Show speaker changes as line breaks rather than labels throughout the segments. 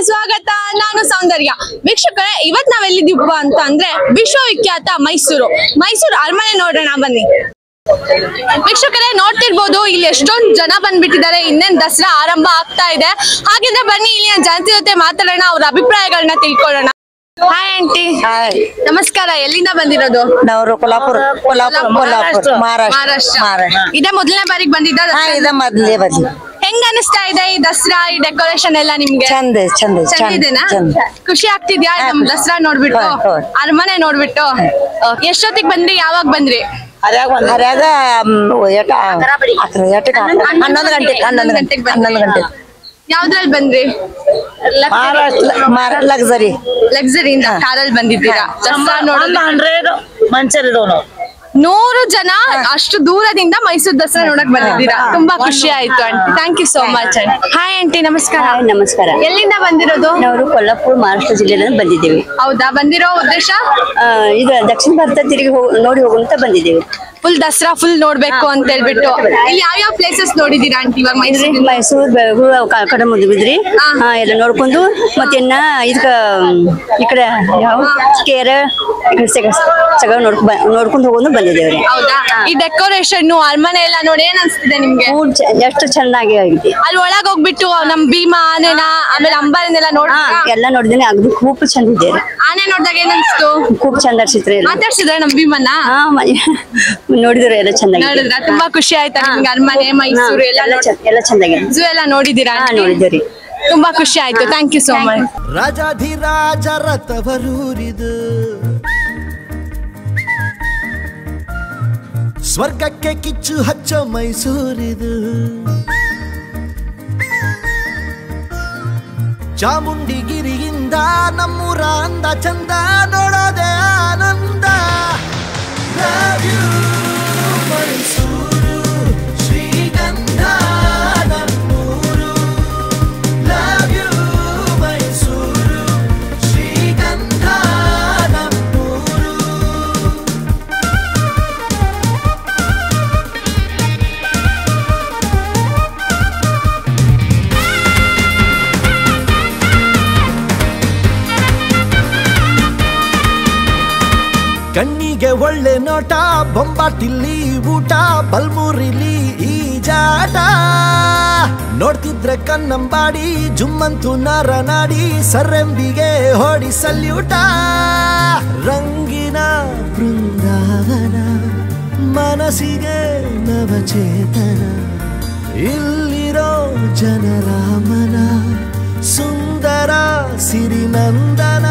ಸ್ವಾಗತ. ನಾನು ಸೌಂದರ್ಯ. ವೀಕ್ಷಕರೇ, ಇವತ್ ನಾವೆಲ್ಲಿದ್ದೀವಿ ಅಂತ ಅಂದ್ರೆ ವಿಶ್ವವಿಖ್ಯಾತ ಮೈಸೂರು ಅರಮನೆ ನೋಡೋಣ ಬನ್ನಿ. ವೀಕ್ಷಕರೇ, ನೋಡ್ತಿರ್ಬೋದು ಇಲ್ಲಿ ಎಷ್ಟೊಂದು ಜನ ಬಂದ್ಬಿಟ್ಟಿದ್ದಾರೆ. ಇನ್ನೇನ್ ದಸರಾ ಆರಂಭ ಆಗ್ತಾ ಇದೆ. ಹಾಗಿದ್ರೆ ಬನ್ನಿ ಇಲ್ಲಿನ ಜನತೆ ಜೊತೆ ಮಾತಾಡೋಣ, ಅವ್ರ ಅಭಿಪ್ರಾಯಗಳನ್ನ ತಿಳ್ಕೊಳ್ಳೋಣ. Hi aunty. ನಮಸ್ಕಾರ. ಎಲ್ಲಿಂದ ಬಂದಿರೋದು?
ನಾವು ಕೊಲ್ಲಾಪುರ ಮಹಾರಾಷ್ಟ್ರ.
ಇದೇ ಮೊದಲನೇ ಬಾರಿಗೆ ಬಂದಿದ್ದ?
ಮೊದಲೇ ಬದಿ.
ಹೆಂಗ ಅನಿಸ್ತಾ ಇದೆ ಈ ದಸರಾ, ಈ ಡೆಕೋರೇಷನ್ ಎಲ್ಲ ನಿಮ್ಗೆ? ಚಂದಿದೆನಾ? ಖುಷಿ ಆಗ್ತಿದ್ಯಾ ನಮ್ ದಸರಾ ನೋಡ್ಬಿಟ್ಟು, ಅರಮನೆ ನೋಡ್ಬಿಟ್ಟು? ಎಷ್ಟೊತ್ತಿಗೆ ಬಂದ್ರಿ? ಯಾವಾಗ ಬಂದ್ರಿ? 11 ಗಂಟೆ. ಯಾವ್ದ್ರಲ್ಲಿ ಬಂದ್ರಿ? ಲಕ್ಸರಿಯಿಂದ ಕಾರಲ್ಲಿ ಬಂದಿದ್ದೀರಾ? ದಸರಾ ನೋಡೋದು 100 ಜನ ಅಷ್ಟು ದೂರದಿಂದ ಮೈಸೂರು ದಸರಾ ನೋಡಕ್ ಬಂದಿದ್ದೀರಾ. ತುಂಬಾ ಖುಷಿ ಆಯ್ತು aunty. Thank you so much aunty. Hi aunty, ನಮಸ್ಕಾರ.
ನಮಸ್ಕಾರ.
ಎಲ್ಲಿಂದ ಬಂದಿರೋದು?
ನಾವು ಕೊಲ್ಲಾಪುರ ಮಹಾರಾಷ್ಟ್ರ ಜಿಲ್ಲೆಯಿಂದ ಬಂದಿದ್ದೇವೆ.
ಹೌದಾ? ಬಂದಿರೋ ಉದ್ದೇಶ
ಇದು ದಕ್ಷಿಣ ಭಾರತ ತಿರುಗಿ ನೋಡಿ ಹೋಗುವಂತ ಬಂದಿದ್ದೇವೆ.
ಫುಲ್ ದಸರಾ ಫುಲ್ ನೋಡ್ಬೇಕು ಅಂತ ಹೇಳ್ಬಿಟ್ಟು. ಇಲ್ಲಿ ಯಾವ ಪ್ಲೇಸಸ್ ನೋಡಿದೀರಾ ಆಂಟಿ ಇವಾಗ?
ಮೈಸೂರು ಬೆಳಗೂರು ಕಡೆ ಮುಗಿದ್ರಿ ಎಲ್ಲ ನೋಡ್ಕೊಂಡು ಮತ್ತೆ ಇದಕ್ಕ ಈ ಕಡೆ ಯಾವ ಕೇರ ನೋಡ್ಕೊಂಡು ಹೋಗೋದು ಬಂದಿದ್ದೇವ್ರಿ.
ಹೌದಾ? ಈ ಡೆಕೋರೇಷನ್ ಅರಮನೆ ಎಲ್ಲ ನೋಡಿ ಏನ್ ಅನ್ಸ್ತಿದೆ ನಿಮ್ಗೆ?
ಎಷ್ಟು ಚೆನ್ನಾಗಿ ಆಗಿದೆ.
ಅಲ್ಲಿ ಒಳಗ್ ಹೋಗ್ಬಿಟ್ಟು ನಮ್ ಭೀಮಾ ಆನೆನ ಆಮೇಲೆ ಅಂಬಾರಿನೆಲ್ಲ
ಎಲ್ಲ ನೋಡಿದೇನೆ. ಅದು ಖೂಪ್ ಚಂದ ಇದೆ.
ಆನೆ ನೋಡಿದಾಗ ಏನ್ ಅನ್ಸ್ತು?
ಖೂಪ್ ಚಂದ ಅನ್ಸಿತ್ರಿ.
ಮಾತಾಡ್ಸಿದ್ರೆ ನಮ್ ಭೀಮನ್ನ
ನೋಡಿದ್ರೆ ಎಲ್ಲ ಚಂದ.
ತುಂಬಾ ಖುಷಿ ಆಯ್ತಾ ನಿಮ್ಗೆ? ಅರಮನೆ ಮೈಸೂರು
ಎಲ್ಲ ಚಂದಾಗಿ
ಝೂ ಎಲ್ಲ ನೋಡಿದೀರಾ?
ನೋಡಿದ್ದೀರಿ.
ತುಂಬಾ ಖುಷಿ ಆಯ್ತು. Thank you so much.
ರಾಜಾಧಿರಾಜ ರಥವರೂರಿದು ಸ್ವರ್ಗಕ್ಕೆ ಕಿಚ್ಚು ಹಚ್ಚೋ ಮೈಸೂರಿದು. ಚಾಮುಂಡಿಗಿರಿಯಿಂದ ನಮ್ಮೂರ ಅಂದ ಚಂದ ನೋಡೋದೆ ಆನಂದ. Love you, ಮೈಸೂರು ಶ್ರೀಗಂಧ ನಮ್ಮೂರು. Love you, ಮೈಸೂರು ಶ್ರೀಗಂಧ ನಮ್ಮೂರು. ಕಣ್ಣಿಗೆ ಒಳ್ಳೆ ನೋಟ, ಬೊಂಬಾಟಿಲ್ಲಿ ಊಟ, ಬಲ್ಮೂರಿಲಿ ಈ ಜಾಟ. ನೋಡ್ತಿದ್ರೆ ಕನ್ನಂಬಾಡಿ ಜುಮ್ಮಂತು ನರನಾಡಿ, ಸರ್ರೆಂಬಿಗೆ ಹೊಡಿ ಸಲ್ಯೂಟ. ರಂಗಿನ ಬೃಂದಾವನ ಮನಸ್ಸಿಗೆ ನವಚೇತನ, ಇಲ್ಲಿರೋ ಜನರ ಮನ ಸುಂದರ ಸಿರಿನಂದನ.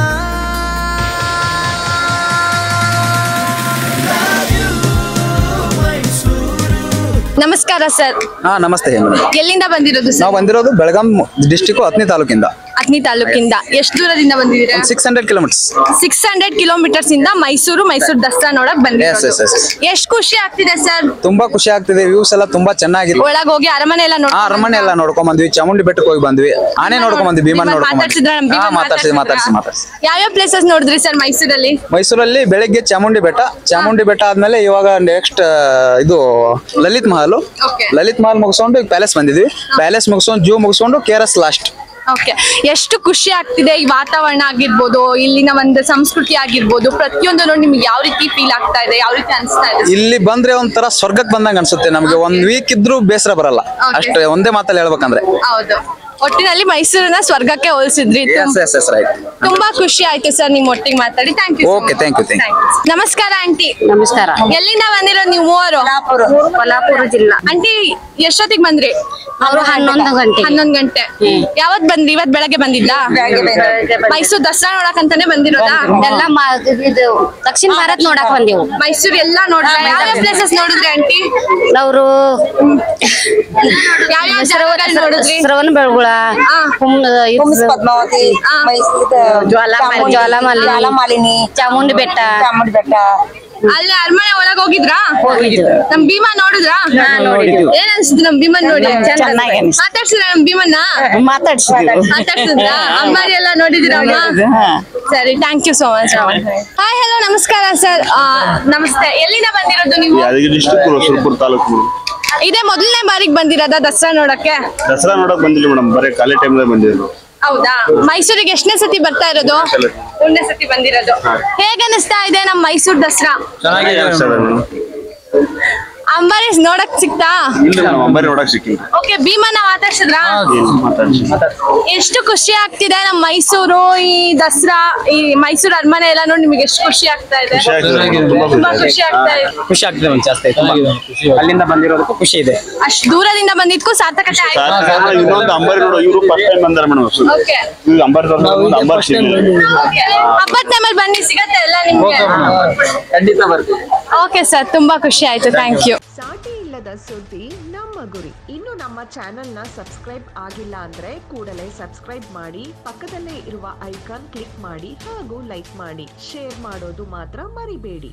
ನಮಸ್ಕಾರ ಸರ್.
ನಮಸ್ತೆ.
ಎಲ್ಲಿಂದ ಬಂದಿರೋದು ಸರ್?
ನಾವು ಬಂದಿರೋದು ಬೆಳಗಾಂ ಡಿಸ್ಟ್ರಿಕ್ಟ್ ಹತ್ನಿ ತಾಲೂಕಿಂದ.
ಎಷ್ಟು ದೂರದಿಂದ ಬಂದಿದ್ದೀರಾ?
600 ಕಿಲೋಮೀಟರ್ಸ್.
600 ಕಿಲೋಮೀಟರ್ಸ್ ಇಂದ ಮೈಸೂರು ದಸರಾ ನೋಡಕ್ ಬಂದಿರೋದು. ಎಷ್ಟು ಖುಷಿ ಆಗ್ತಿದೆ ಸರ್?
ತುಂಬಾ ಖುಷಿ ಆಗ್ತಿದೆ. ವ್ಯೂಸ್ ಎಲ್ಲ ತುಂಬಾ ಚೆನ್ನಾಗಿದೆ.
ಒಳಗ್ ಹೋಗಿ ಅರಮನೆ ಎಲ್ಲ
ಅರಮನೆ ಎಲ್ಲ ನೋಡ್ಕೊಂಡ್ ಬಂದ್ವಿ. ಚಾಮುಂಡಿ ಬೆಟ್ಟಕ್ಕೆ ಹೋಗಿ ಬಂದ್ವಿ. ಆನೆ ನೋಡ್ಕೊಂಡ್ ಬಂದ್ವಿ. ಭೀಮನ್ ಮಾತಾಡ್ಸಿ.
ಯಾವ ಪ್ಲೇಸಸ್ ನೋಡಿದ್ರಿ ಸರ್ ಮೈಸೂರಲ್ಲಿ?
ಮೈಸೂರಲ್ಲಿ ಬೆಳಗ್ಗೆ ಚಾಮುಂಡಿ ಬೆಟ್ಟ ಆದ್ಮೇಲೆ ಇವಾಗ ನೆಕ್ಸ್ಟ್ ಇದು ಲಲಿತ್ ಮಹಲ್ ಮುಗಿಸ್ಕೊಂಡು ಪ್ಯಾಲೇಸ್ ಬಂದಿದ್ವಿ. ಪ್ಯಾಲೇಸ್ ಮುಗಿಸ್ಕೊಂಡು ಜೂ ಮುಗಿಸ್ಕೊಂಡು KRS ಲಾಸ್ಟ್.
ಓಕೆ. ಎಷ್ಟು ಖುಷಿ ಆಗ್ತಿದೆ ಈ ವಾತಾವರಣ ಆಗಿರ್ಬೋದು, ಇಲ್ಲಿನ ಒಂದು ಸಂಸ್ಕೃತಿ ಆಗಿರ್ಬೋದು, ಪ್ರತಿಯೊಂದು ನೋಡಿ ನಿಮ್ಗೆ ಯಾವ ರೀತಿ ಫೀಲ್ ಆಗ್ತಾ ಇದೆ? ಯಾವ ರೀತಿ ಅನಿಸ್ತಾ ಇದೆ?
ಇಲ್ಲಿ ಬಂದ್ರೆ ಒಂಥರ ಸ್ವರ್ಗಕ್ಕೆ ಬಂದಂಗ ಅನ್ಸುತ್ತೆ ನಮ್ಗೆ. 1 ವೀಕ್ ಇದ್ರೂ ಬೇಸರ ಬರಲ್ಲ. ಅಷ್ಟೇ, ಒಂದೇ ಮಾತಲ್ಲಿ ಹೇಳ್ಬೇಕಂದ್ರೆ.
ಹೌದು, ಒಟ್ಟಿನಲ್ಲಿ ಮೈಸೂರನ್ನ ಸ್ವರ್ಗಕ್ಕೆ ಹೋಲಿಸಿದ್ರಿ. ತುಂಬಾ ಖುಷಿ ಆಯ್ತು ಸರ್ ನಿಮ್ ಒಟ್ಟಿಗೆ ಮಾತಾಡಿ. Thank you. ನಮಸ್ಕಾರ ಆಂಟಿ.
ನಮಸ್ಕಾರ.
ಎಲ್ಲಿಂದ ಬಂದಿರೋದು ನೀವು ಮೂವರು?
ಕೊಲ್ಲಾಪುರ ಜಿಲ್ಲಾ.
ಆಂಟಿ ಎಷ್ಟೊತ್ತಿಗೆ ಬಂದ್ರಿ? 11 ಗಂಟೆ. ಯಾವತ್ ಬಂದ್ರಿ? ಇವತ್ ಬೆಳಗ್ಗೆ ಬಂದಿದ್ದ? ಮೈಸೂರು ದಸರಾ ನೋಡಕ್ ಅಂತಾನೆ ಬಂದಿರೋದಾ?
ಎಲ್ಲ ದಕ್ಷಿಣ ಭಾರತ ನೋಡಕ್ ಬಂದೇವು.
ಮೈಸೂರು ಎಲ್ಲಾ ನೋಡಿದ್ರೆ ಯಾವ ಪ್ಲೇಸಸ್ ನೋಡಿದ್ರಿ ಆಂಟಿ?
ಅವರು
ಯಾವ ಜಾಗಗಳು ನೋಡಿದ್ರಿ?
ಶ್ರವಣ ಬೆಳಗುಳ,
ಪದ್ಮಾವತಿ, ಜ್ವಾಲಾಮಾಲಿನಿ,
ಚಾಮುಂಡಿ ಬೆಟ್ಟ.
ಅಲ್ಲಿ ಅರಮನೆ ಒಳಗ್ ಹೋಗಿದ್ರಾ? ನಮ್ ಭೀಮಾ ನೋಡಿದ್ರಾ? ಏನ್ ಅನ್ಸುತ್ತೆ ನಮ್ ಭೀಮನ್ ನೋಡಿ? ಮಾತಾಡ್ಸಿದ್ರ ನಮ್ ಭೀಮನ್ನ? ಮಾತಾಡ್ಸಿದ್ರ? ಅಂಬಾರಿ ಎಲ್ಲ ನೋಡಿದಿರಾ? ಸರಿ, thank you so much. Hi, hello, ನಮಸ್ಕಾರ ಸರ್. ನಮಸ್ತೆ. ಎಲ್ಲಿಂದ ಬಂದಿರೋದು ನೀವು? ಇದೇ ಮೊದಲನೇ ಬಾರಿಗೆ ಬಂದಿರೋದ ದಸರಾ ನೋಡಕ್ಕೆ?
ದಸರಾ ನೋಡಕ್ ಬಂದಿಲ್ಲ ಮೇಡಮ್, ಬರೀ ಖಾಲಿ ಟೈಮ್ ಬಂದಿದ್ರು.
ಹೌದಾ ಮೈಸೂರಿಗೆ ಎಷ್ಟನೇ ಸತಿ ಬರ್ತಾ ಇರೋದು? 1ನೇ ಸತಿ ಬಂದಿರೋದು. ಹೇಗ ಅನಿಸ್ತಾ ಇದೆ ನಮ್ಮ ಮೈಸೂರು ದಸರಾ? ಅಂಬರೀಶ್ ನೋಡಕ್ ಸಿಕ್ತಾ? ಓಕೆ ಭೀಮನ ಮಾತಾಡ್ಸಿದ್ರಾ? ಎಷ್ಟು ಖುಷಿ ಆಗ್ತಿದೆ ನಮ್ಮ ಮೈಸೂರು ಈ ದಸರಾ ಈ ಮೈಸೂರು ಅರಮನೆ ಎಲ್ಲ ನೋಡಿ ನಿಮಗೆ ಎಷ್ಟು ಖುಷಿ ಆಗ್ತಾ ಇದೆ? ತುಂಬಾ ಖುಷಿ ಆಗ್ತಾ ಇದೆ.
ಖುಷಿ ಆಗ್ತಿದೆ ಜಾಸ್ತಿ ಅಲ್ಲಿಂದ ಬಂದಿರೋದಕ್ಕೂ ಖುಷಿ ಇದೆ.
ಅಷ್ಟು ದೂರದಿಂದ ಬಂದಿದ್ಕು ಸಾರ್ಥಕತೆ ಆಯ್ತು. ಓಕೆ ಹಬ್ಬದ ಟೈಮಲ್ಲಿ ಬನ್ನಿ ಸಿಗತ್ತೆ ಎಲ್ಲ ನಿಮ್ಗೆ.
ಖಂಡಿತ ಬರ್ತೀವಿ.
ಓಕೆ ಸರ್ ತುಂಬಾ ಖುಷಿ ಆಯ್ತು ಥ್ಯಾಂಕ್ ಯು.
ಸಾಟಿ ಇಲ್ಲದ ಸುದ್ದಿ ನಮ್ಮ ಗುರಿ. ಇನ್ನು ನಮ್ಮ ಚಾನೆಲ್ನ ಸಬ್ಸ್ಕ್ರೈಬ್ ಆಗಿಲ್ಲ ಅಂದ್ರೆ ಕೂಡಲೇ ಸಬ್ಸ್ಕ್ರೈಬ್ ಮಾಡಿ, ಪಕ್ಕದಲ್ಲೇ ಇರುವ ಐಕಾನ್ ಕ್ಲಿಕ್ ಮಾಡಿ ಹಾಗೂ ಲೈಕ್ ಮಾಡಿ, ಶೇರ್ ಮಾಡೋದು ಮಾತ್ರ ಮರಿಬೇಡಿ.